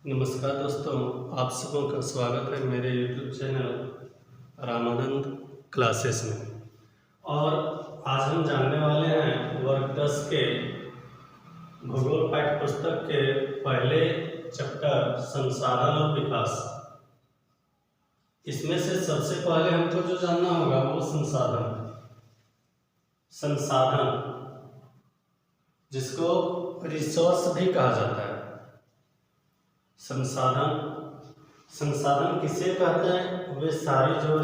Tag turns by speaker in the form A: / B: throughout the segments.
A: नमस्कार दोस्तों, आप सबों का स्वागत है मेरे YouTube चैनल रामानंद क्लासेस में। और आज हम जानने वाले हैं वर्ग 10 के भूगोल पाठ्य पुस्तक के पहले चैप्टर संसाधन और विकास। इसमें से सबसे पहले हमको जो जानना होगा वो संसाधन जिसको रिसोर्स भी कहा जाता है। संसाधन किसे कहते हैं? वे सारी जो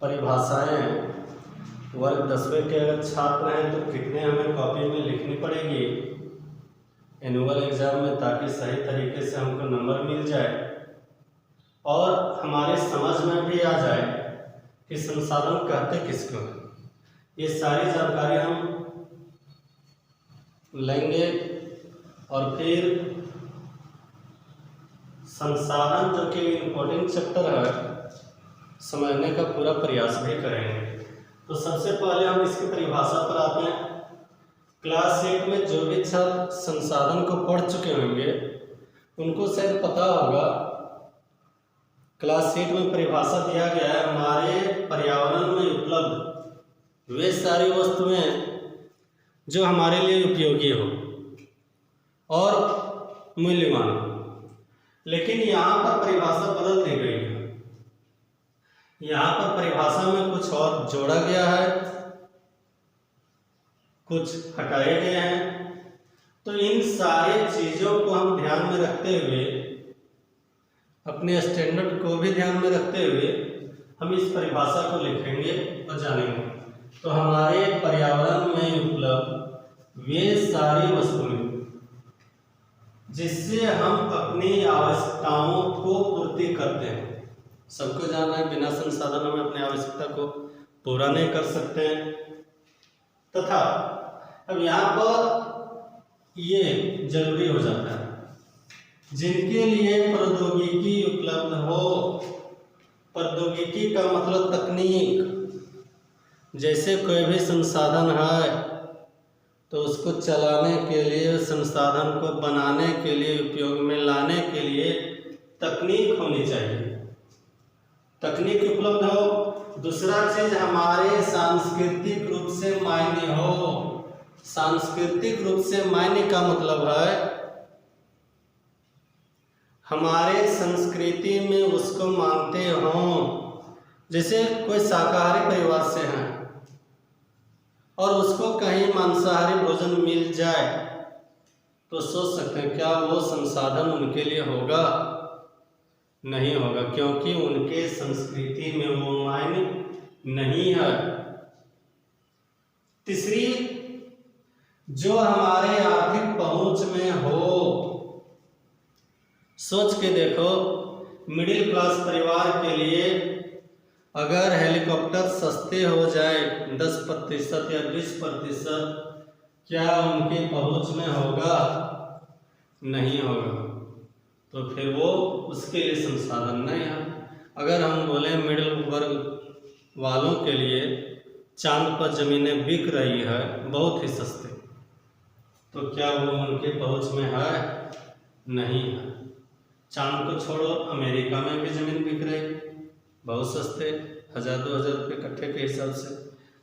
A: परिभाषाएं वर्ग 10वें के अगर छात्र हैं तो कितने हमें कॉपी में लिखनी पड़ेगी एनुअल एग्जाम में, ताकि सही तरीके से हमको नंबर मिल जाए और हमारे समझ में भी आ जाए कि संसाधन कहते किसको हैं। ये सारी जानकारी हम लेंगे और फिर संसाधन जो कि इम्पोर्टेंट चैप्टर है समझने का पूरा प्रयास भी करेंगे। तो सबसे पहले हम इसकी परिभाषा पर आते हैं। क्लास 8 में जो भी छात्र संसाधन को पढ़ चुके होंगे उनको शायद पता होगा, क्लास 8 में परिभाषा दिया गया है हमारे पर्यावरण में उपलब्ध वे सारी वस्तुएं जो हमारे लिए उपयोगी हो और मूल्यवान हो। लेकिन यहाँ पर परिभाषा बदल दी गई है। यहाँ पर परिभाषा में कुछ और जोड़ा गया है, कुछ हटाए गए हैं। तो इन सारी चीज़ों को हम ध्यान में रखते हुए, अपने स्टैंडर्ड को भी ध्यान में रखते हुए हम इस परिभाषा को लिखेंगे और जानेंगे। तो हमारे पर्यावरण में उपलब्ध वे सारी वस्तुएं जिससे हम अपनी आवश्यकताओं को पूर्ति करते हैं। सबको जानना है बिना संसाधन हम अपनी आवश्यकता को पूरा नहीं कर सकते हैं। तथा अब यहाँ पर ये जरूरी हो जाता है जिनके लिए प्रौद्योगिकी उपलब्ध हो। प्रौद्योगिकी का मतलब तकनीक। जैसे कोई भी संसाधन है तो उसको चलाने के लिए, संसाधन को बनाने के लिए, उपयोग में लाने के लिए तकनीक होनी चाहिए। तकनीक उपलब्ध हो। दूसरा चीज हमारे सांस्कृतिक रूप से मायने हो। सांस्कृतिक रूप से मायने का मतलब है हमारे संस्कृति में उसको मानते हों। जैसे कोई शाकाहारी परिवार से हैं और उसको कहीं मांसाहारी भोजन मिल जाए तो सोच सकते हैं क्या वो संसाधन उनके लिए होगा? नहीं होगा, क्योंकि उनके संस्कृति में वो मायने नहीं है। तीसरी, जो हमारे आर्थिक पहुंच में हो। सोच के देखो, मिडिल क्लास परिवार के लिए अगर हेलीकॉप्टर सस्ते हो जाए 10% या 20%, क्या उनके पहुंच में होगा? नहीं होगा। तो फिर वो उसके लिए संसाधन नहीं है। अगर हम बोले मिडिल वर्ग वालों के लिए चांद पर जमीनें बिक रही है बहुत ही सस्ते, तो क्या वो उनके पहुंच में है? नहीं है। चांद को छोड़ो, अमेरिका में भी जमीन बिक रही बहुत सस्ते, 1000-2000 रुपये कट्ठे के हिसाब से,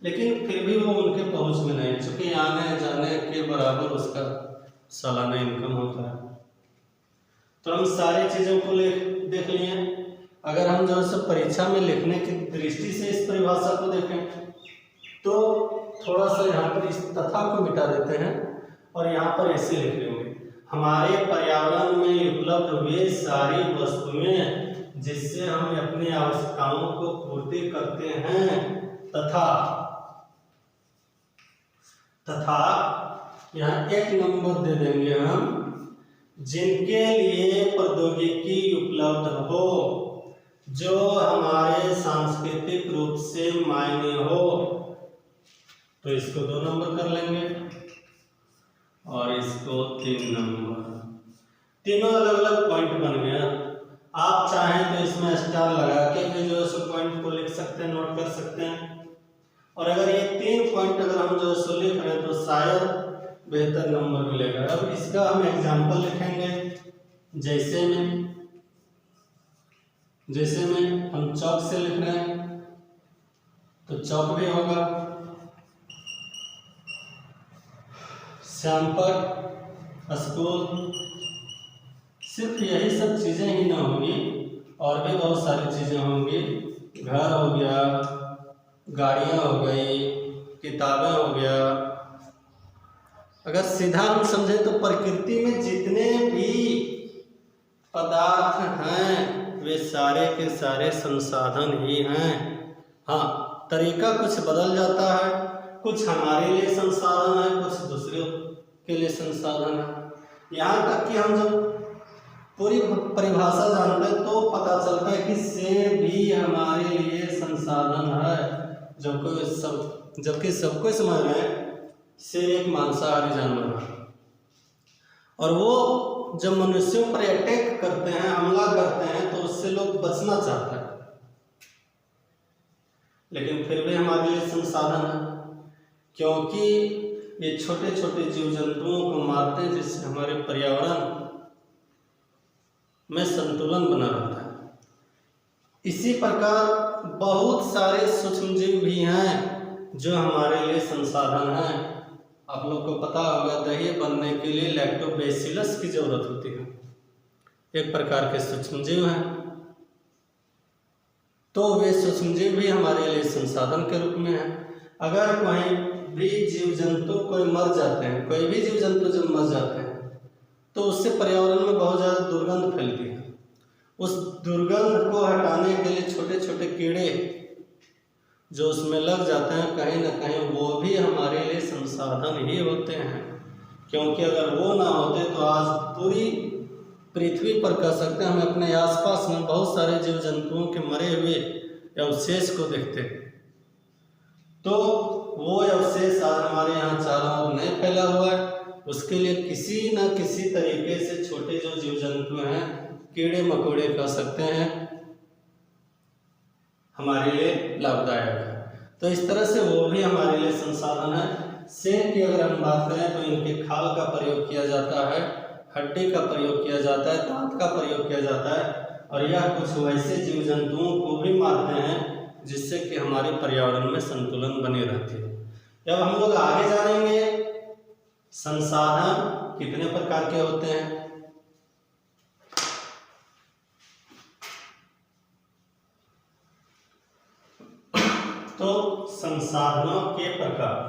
A: लेकिन फिर भी वो उनके पहुंच में नहीं, चूँकि आने जाने के बराबर उसका सालाना इनकम होता है। तो हम सारी चीज़ों को देख लिए। अगर हम जो है परीक्षा में लिखने की दृष्टि से इस परिभाषा को देखें तो थोड़ा सा यहाँ पर इस तथा को मिटा देते हैं और यहाँ पर ऐसे लिख लेंगे, हमारे पर्यावरण में उपलब्ध वे सारी वस्तुएं जिससे हम अपनी आवश्यकताओं को पूर्ति करते हैं तथा यहाँ 1 नंबर दे देंगे हम, जिनके लिए प्रौद्योगिकी उपलब्ध हो, जो हमारे सांस्कृतिक रूप से मायने हो। तो इसको 2 नंबर कर लेंगे और इसको 3 नंबर। तीनों अलग अलग पॉइंट बन गया। आप चाहें तो इसमें स्टार लगा के भी जो है पॉइंट को लिख सकते हैं, नोट कर सकते हैं। और अगर ये 3 पॉइंट अगर हम जो है लिख रहे हैं तो शायद बेहतर नंबर मिलेगा। अब इसका हम एग्जाम्पल लिखेंगे। जैसे में हम चौक से लिख रहे हैं तो चौक भी होगा, श्याम पर स्कूल। सिर्फ यही सब चीज़ें ही ना होंगी, और भी बहुत सारी चीज़ें होंगी। घर हो गया, गाड़ियाँ हो गई, किताबें हो गया। अगर सीधा हम समझें तो प्रकृति में जितने भी पदार्थ हैं वे सारे के सारे संसाधन ही हैं। हाँ, तरीका कुछ बदल जाता है, कुछ हमारे लिए संसाधन है, कुछ दूसरे के लिए संसाधन है। यहाँ तक कि हम जब पूरी परिभाषा जानते हैं तो पता चलता है कि शेर भी हमारे लिए संसाधन है, जबकि सबको समझ रहे हैं शेर एक मांसाहारी जानवर है, और वो जब मनुष्यों पर अटैक करते हैं, हमला करते हैं, तो उससे लोग बचना चाहते हैं, लेकिन फिर भी हमारे लिए संसाधन है, क्योंकि ये छोटे छोटे जीव जंतुओं को मारते हैं, जिससे हमारे पर्यावरण में संतुलन बना रहता है। इसी प्रकार बहुत सारे सूक्ष्म जीव भी हैं जो हमारे लिए संसाधन हैं। आप लोग को पता होगा दही बनने के लिए लैक्टोबैसिलस की जरूरत होती है, एक प्रकार के सूक्ष्म जीव हैं। तो वे सूक्ष्म जीव भी हमारे लिए संसाधन के रूप में हैं। अगर कहीं भी जीव जंतु कोई मर जाते हैं, कोई भी जीव जंतु जब मर जाते हैं तो उससे पर्यावरण में बहुत ज़्यादा दुर्गंध फैलती है। उस दुर्गंध को हटाने के लिए छोटे छोटे कीड़े जो उसमें लग जाते हैं, कहीं ना कहीं वो भी हमारे लिए संसाधन ही होते हैं, क्योंकि अगर वो ना होते तो आज पूरी पृथ्वी पर कह सकते हैं हम अपने आसपास में बहुत सारे जीव जंतुओं के मरे हुए अवशेष को देखते हैं। तो वो अवशेष आज हमारे यहाँ चारों ओर नहीं फैला हुआ है, उसके लिए किसी न किसी तरीके से छोटे जो जीव जंतु हैं, कीड़े मकोड़े कह सकते हैं, हमारे लिए लाभदायक है। तो इस तरह से वो भी हमारे लिए संसाधन है। शेर की अगर हम बात करें तो इनके खाल का प्रयोग किया जाता है, हड्डी का प्रयोग किया जाता है, दांत का प्रयोग किया जाता है, और यह कुछ वैसे जीव जंतुओं को भी मारते हैं जिससे कि हमारे पर्यावरण में संतुलन बनी रहती है। जब हम लोग आगे जानेंगे संसाधन कितने प्रकार के होते हैं, तो संसाधनों के प्रकार,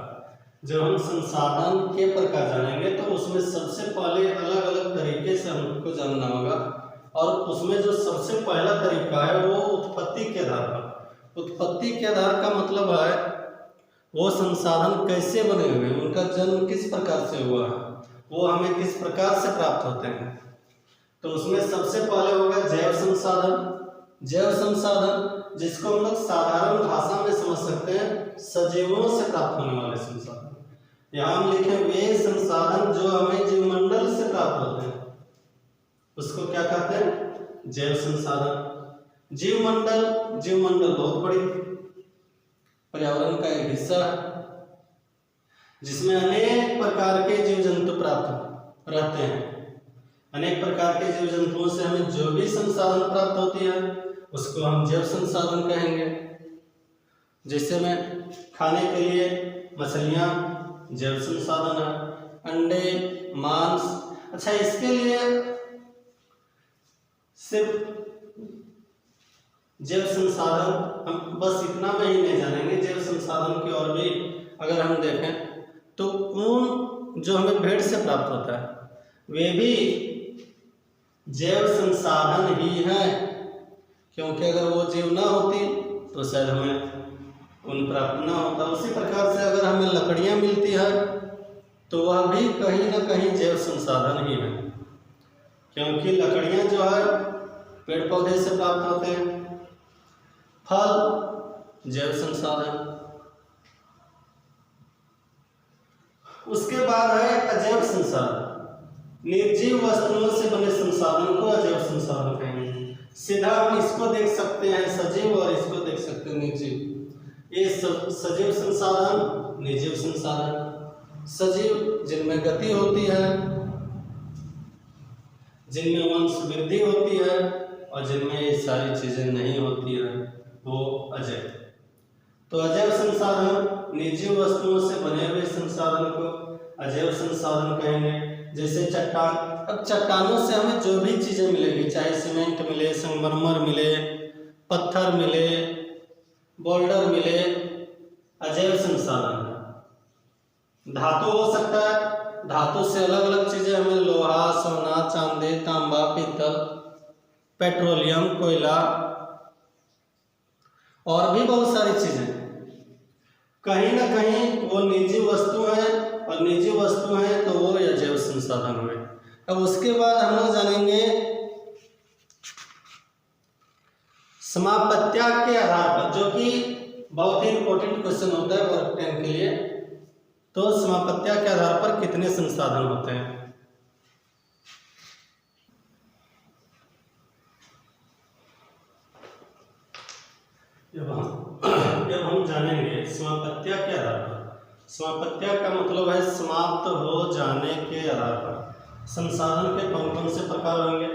A: जब हम संसाधन के प्रकार जानेंगे तो उसमें सबसे पहले अलग अलग तरीके से हमको जानना होगा, और उसमें जो सबसे पहला तरीका है वो उत्पत्ति के आधार पर। उत्पत्ति के आधार का मतलब है वो संसाधन कैसे बने हुए हैं, उनका जन्म किस प्रकार से हुआ है, वो हमें किस प्रकार से प्राप्त होते हैं। तो उसमें सबसे पहले होगा जैव संसाधन। जैव संसाधन जिसको हम लोग साधारण भाषा में समझ सकते हैं सजीवों से प्राप्त होने वाले संसाधन। यहाँ हम लिखें वे संसाधन जो हमें जीवमंडल से प्राप्त होते हैं, उसको क्या कहते हैं, जैव संसाधन। जीवमंडल बहुत बड़ी पर्यावरण का एक हिस्सा है, जिसमें अनेक प्रकार के जीव जंतु प्राप्त रहते हैं। अनेक प्रकार के जीव जंतुओं से हमें जो भी संसाधन प्राप्त होती है उसको हम जैव संसाधन कहेंगे। जैसे में खाने के लिए मछलियाँ जैव संसाधन है, अंडे, मांस। अच्छा, इसके लिए सिर्फ जैव संसाधन हम बस इतना में ही नहीं जानेंगे, जैव संसाधन की और भी अगर हम देखें तो ऊन जो हमें भेड़ से प्राप्त होता है वे भी जैव संसाधन ही है, क्योंकि अगर वो जीव ना होती तो शायद हमें ऊन प्राप्त ना होता। उसी प्रकार से अगर हमें लकड़ियाँ मिलती है तो वह भी कहीं ना कहीं जैव संसाधन ही है, क्योंकि लकड़ियाँ जो है पेड़ पौधे से प्राप्त होते हैं। फल जैव संसाधन। उसके बाद है अजैव संसाधन। निर्जीव वस्तुओं से बने संसाधन को अजैव संसाधन कहेंगे। सीधा हम इसको देख सकते हैं सजीव और इसको देख सकते हैं निर्जीव। ये सजीव संसाधन, निर्जीव संसाधन। सजीव जिनमें गति होती है, जिनमें वंश वृद्धि होती है और जिनमें ये सारी चीजें नहीं होती है वो अजैव। तो अजैव संसाधन निजी वस्तुओं से बने हुए संसाधन को अजैव संसाधन कहेंगे। जैसे चट्टान, अब चट्टानों से हमें जो भी चीजें मिलेगी, चाहे सीमेंट मिले, संगमरमर मिले, पत्थर मिले, बोल्डर मिले, अजैव संसाधन है। धातु हो सकता है, धातु से अलग अलग चीजें हमें लोहा, सोना, चांदी, तांबा, पीतल, पेट्रोलियम, कोयला और भी बहुत सारी चीजें। कहीं ना कहीं वो निजी वस्तु है और निजी वस्तु है तो वो अजैव संसाधन हुए। अब उसके बाद हम लोग जानेंगे समापत्तिया के आधार पर, जो कि बहुत ही इंपॉर्टेंट क्वेश्चन होता है वर्ग 10 के लिए। तो समापत्तिया के आधार पर कितने संसाधन होते हैं? जब हम जानेंगे समापत्तिया के आधार पर। समापत्तिया का मतलब है समाप्त हो जाने के आधार पर। संसाधन के कौन कौन से प्रकार होंगे?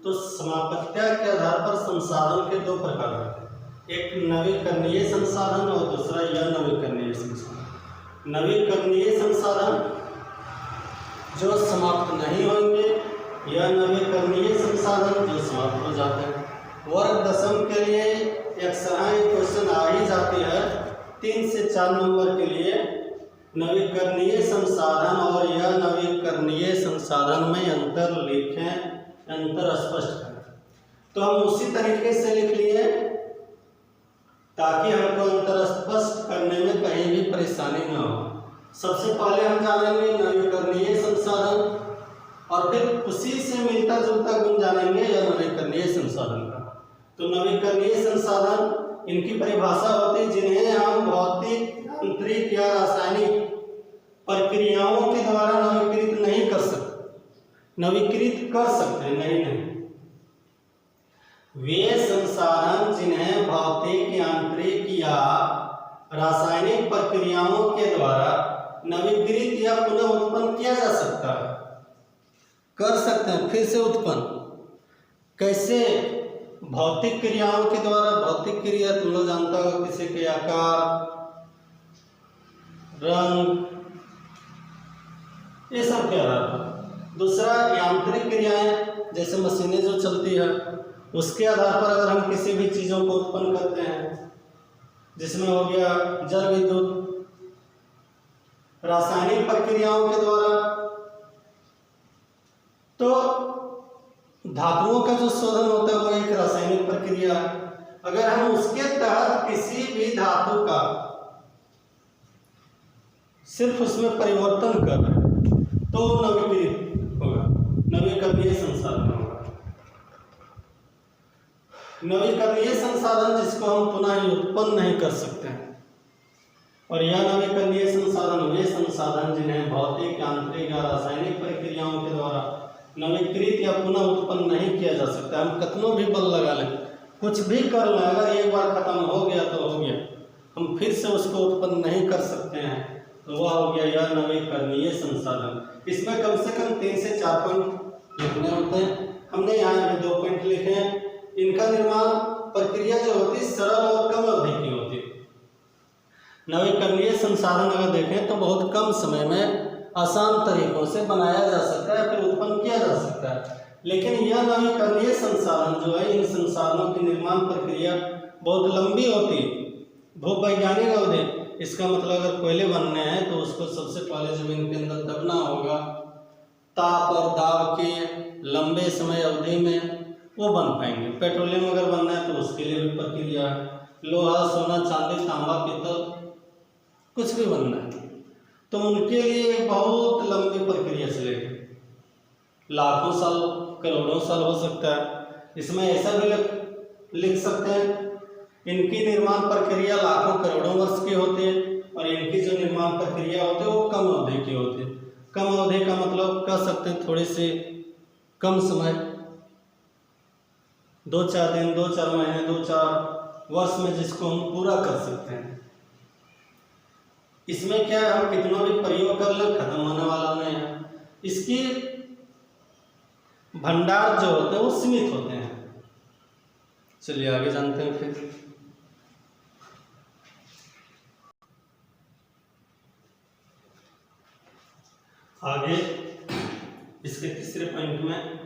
A: तो समापत्तिया के आधार पर संसाधन के दो प्रकार होते हैं, एक नवीकरणीय संसाधन और दूसरा अनवीकरणीय संसाधन। नवीकरणीय संसाधन जो समाप्त नहीं होंगे, या नवीकरणीय संसाधन जो समाप्त हो जाते हैं। वर्ग 10 के लिए अक्सर क्वेश्चन आ ही जाती है 3 से 4 नंबर के लिए। नवीकरणीय संसाधन और यह नवीकरणीय संसाधन में अंतर लिखें, अंतर स्पष्ट करें। तो हम उसी तरीके से लिख लिए ताकि हमको अंतर स्पष्ट करने में कहीं भी परेशानी न हो। सबसे पहले हम जानेंगे नवीकरणीय संसाधन और फिर उसी से मिलता जुलता गुण जानेंगे या नवीकरणीय संसाधन का। तो नवीकरणीय संसाधन, इनकी परिभाषा होती है जिन्हें हम भौतिक, यांत्रिक या रासायनिक प्रक्रियाओं के द्वारा नवीकृत नहीं कर सकते। नवीकृत कर सकते नहीं। वे संसाधन जिन्हें भौतिक, यांत्रिक या रासायनिक प्रक्रियाओं के द्वारा नवीकृत या पुनः उत्पन्न किया जा सकता है, कर सकते हैं फिर से उत्पन्न। कैसे? भौतिक क्रियाओं के द्वारा। भौतिक क्रिया तुम लोग जानता होगा, किसी के आकार, रंग, ये सब के आधार पर। दूसरा यांत्रिक क्रियाएं, जैसे मशीनें जो चलती है उसके आधार पर अगर हम किसी भी चीजों को उत्पन्न करते हैं, जिसमें हो गया जल विद्युत। रासायनिक प्रक्रियाओं के द्वारा तो धातुओं का जो शोधन होता है वो एक रासायनिक प्रक्रिया है। अगर हम उसके तहत किसी भी धातु का सिर्फ उसमें परिवर्तन कर रहे हैं तो नवीकृत होगा, नवीकरणीय संसाधन होगा। नवीकरणीय संसाधन जिसको हम पुनः उत्पन्न नहीं कर सकते हैं। और यह नवीकरणीय संसाधन वे संसाधन जिन्हें भौतिक, यांत्रिक या रासायनिक प्रक्रियाओं के द्वारा नवीकृत या पुनः उत्पन्न नहीं किया जा सकता। हम कितनों भी बल लगा लें, कुछ भी कर लें, अगर एक बार खत्म हो गया तो हो गया, हम फिर से उसको उत्पन्न नहीं कर सकते हैं, तो वह हो गया यह नवीकरणीय संसाधन। इसमें कम से कम 3 से 4 पॉइंट लिखने होते हैं। हमने यहाँ 2 पॉइंट लिखे हैं। इनका निर्माण प्रक्रिया जो होती है सरल और कम अवधि की होती है। नवीकरणीय संसाधन अगर देखें तो बहुत कम समय में आसान तरीकों से बनाया जा सकता है, फिर उत्पन्न किया जा सकता है। लेकिन यह नवीकरणीय संसाधन जो है, इन संसाधनों की निर्माण प्रक्रिया बहुत लंबी होती है, भूवैज्ञानिक अवधि। इसका मतलब अगर कोयले बनने हैं तो उसको सबसे पहले जमीन के अंदर दबना होगा, ताप और दाब के लंबे समय अवधि में वो बन पाएंगे। पेट्रोलियम अगर बनना है तो उसके लिए भी प्रक्रिया है। लोहा, सोना, चांदी, तांबा, पीतल, कुछ भी बनना है तो उनके लिए बहुत लंबी प्रक्रिया चलेगी, लाखों साल, करोड़ों साल हो सकता है। इसमें ऐसा भी लिख सकते हैं इनकी निर्माण प्रक्रिया लाखों करोड़ों वर्ष की होती है और इनकी जो निर्माण प्रक्रिया होती है वो कम अवधि की होती है। कम अवधि का मतलब कह सकते हैं थोड़ी सी कम समय, 2-4 दिन, 2-4 महीने, 2-4 वर्ष में जिसको हम पूरा कर सकते हैं। इसमें क्या है, हम कितना भी प्रयोग कर लें खत्म होने वाला नहीं है। इसकी भंडार जो होते हैं वो सीमित होते हैं। चलिए आगे जानते हैं फिर। आगे इसके तीसरे पॉइंट में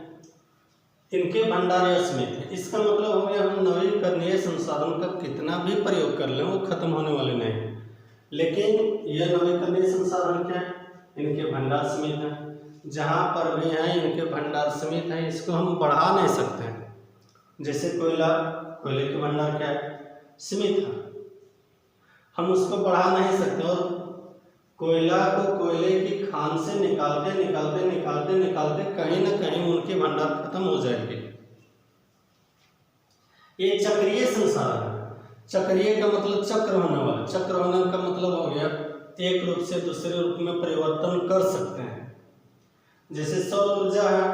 A: इनके भंडार असीमित है। इसका मतलब हो गया हम नवीकरणीय संसाधन का कितना भी प्रयोग कर लें वो खत्म होने वाले नहीं, लेकिन यह नवीकरणीय संसाधन क्या है, इनके भंडार सीमित है। जहाँ पर भी हैं इनके भंडार सीमित है, इसको हम बढ़ा नहीं सकते हैं। जैसे कोयला, कोयले के भंडार क्या है, सीमित है, हम उसको बढ़ा नहीं सकते। और कोयला को कोयले की खान से निकालते निकालते निकालते निकालते कहीं ना कहीं उनके भंडार खत्म हो जाएंगे। ये चक्रीय संसाधन है। चक्रीय का मतलब चक्र होने वाला, चक्र होने का मतलब हो गया एक रूप से दूसरे रूप में परिवर्तन कर सकते हैं। जैसे सौर ऊर्जा है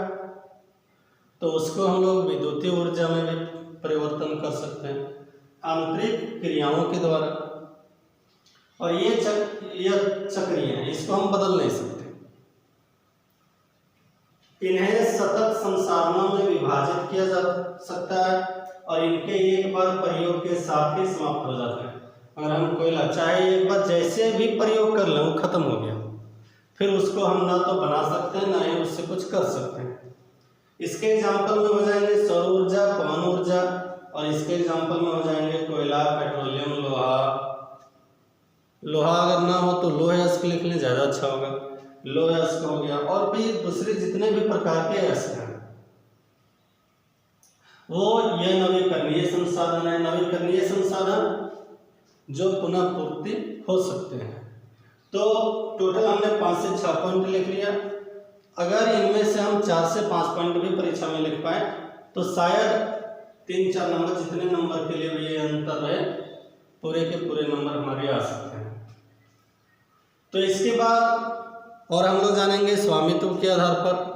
A: तो उसको हम लोग विद्युतीय ऊर्जा में भी परिवर्तन कर सकते हैं आंतरिक क्रियाओं के द्वारा। और ये चक्रीय है, इसको हम बदल नहीं सकते। इन्हें सतत संसाधनों में विभाजित किया जा सकता है और इनके एक बार प्रयोग के साथ ही समाप्त हो जाता है। अगर हम कोयला चाहे एक बार जैसे भी प्रयोग कर लें वो खत्म हो गया, फिर उसको हम ना तो बना सकते हैं ना ही उससे कुछ कर सकते हैं। इसके एग्जाम्पल में हो जाएंगे सौर ऊर्जा, पवन ऊर्जा, और इसके एग्जाम्पल में हो जाएंगे कोयला, पेट्रोलियम, लोहा। लोहा अगर ना हो तो लोहे अयस्क लिख लें, ज़्यादा अच्छा होगा। लोहे अयस्क हो गया, और भी दूसरे जितने भी प्रकार के अयस्क हैं वो ये नवीकरणीय संसाधन है। नवीकरणीय संसाधन जो पुनः पूर्ति हो सकते हैं। तो टोटल हमने 5 से 6 पॉइंट लिख लिया। अगर इनमें से हम 4 से 5 पॉइंट भी परीक्षा में लिख पाए तो शायद 3-4 नंबर, जितने नंबर के लिए भी ये अंतर है, पूरे के पूरे नंबर हमारे आ सकते हैं। तो इसके बाद और हम लोग जानेंगे स्वामित्व के आधार पर